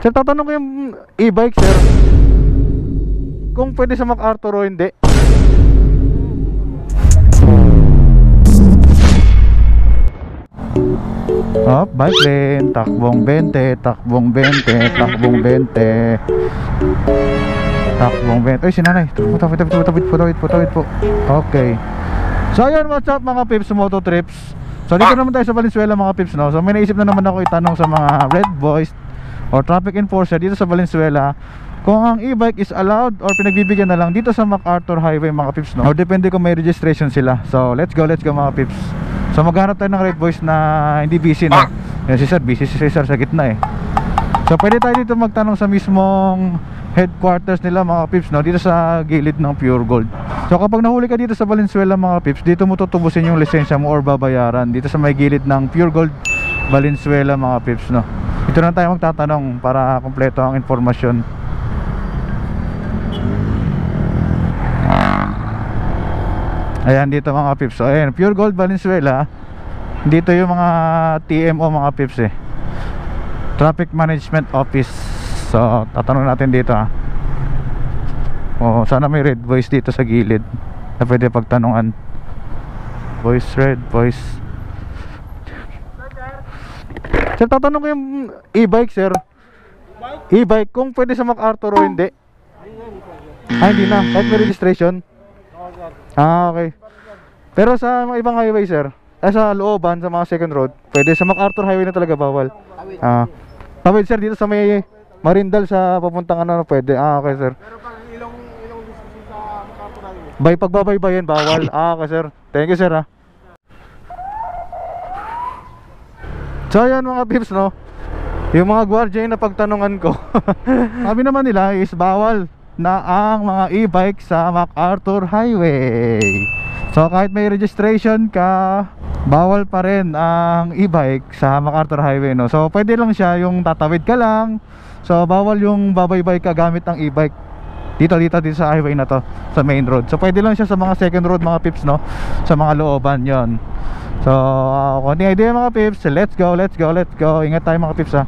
Sir, tatanong ko yung e-bike, sir, kung pwede sa MacArthur o hindi. Oh, bike lane, takbong 20, takbong 20, takbong 20, takbong 20. Ay, sinanay, putawid po. Okay. So ayun, what's up mga pips, Moto Trips. So dito naman tayo sa Valenzuela mga pips, no? So may naisip na naman ako itanong sa mga red boys or traffic enforcer dito sa Valenzuela kung ang e-bike is allowed or pinagbibigyan na lang dito sa MacArthur Highway mga pips, no? Or depende kung may registration sila. So let's go mga pips. So maghanap tayo ng red boys na hindi busy, no? Yan si sir, busy si sir sa gitna eh. So pwede tayo dito magtanong sa mismong headquarters nila mga pips, no? Dito sa gilid ng Pure Gold. So kapag nahuli ka dito sa Valenzuela mga pips, dito mo tutubusin yung lisensya mo or babayaran dito sa may gilid ng Pure Gold Valenzuela mga pips, no? Ito na tayo magtatanong para kumpleto ang informasyon. Ayan dito mga pips. So ayan, Pure Gold Valenzuela. Dito yung mga TMO mga pips eh, Traffic Management Office. So tatanong natin dito ha. Oh, sana may red voice dito sa gilid na pwede pagtanungan. Voice red voice. Sir, tatanong ko yung e-bike, sir. E-bike kung pwede sa MacArthur o hindi. Ah, hindi na, kahit may registration. Ah, okay. Pero sa mga ibang highway, sir, sa looban, sa mga second road, pwede. Sa MacArthur Highway na talaga bawal. Ah, tawid sir, dito sa may Marindal sa papuntang ano, pwede. Ah, okay sir. Pero pag ilong sa MacArthur Highway, By pagbabaybayin, bawal. Ah, okay sir. Thank you sir ha. So yan mga pips, no, yung mga gwardiya yung napagtanungan ko. Sabi naman nila is bawal na ang mga e-bike sa MacArthur Highway. So kahit may registration ka, bawal pa rin ang e-bike sa MacArthur Highway, no. So pwede lang siya yung tatawid ka lang. So bawal yung babaybay ka gamit ang e-bike dito sa highway na to, sa main road. So pwede lang siya sa mga second road mga pips, no, sa mga looban yon. So konting idea mga pips. Let's go. Ingat tayo mga pips ha.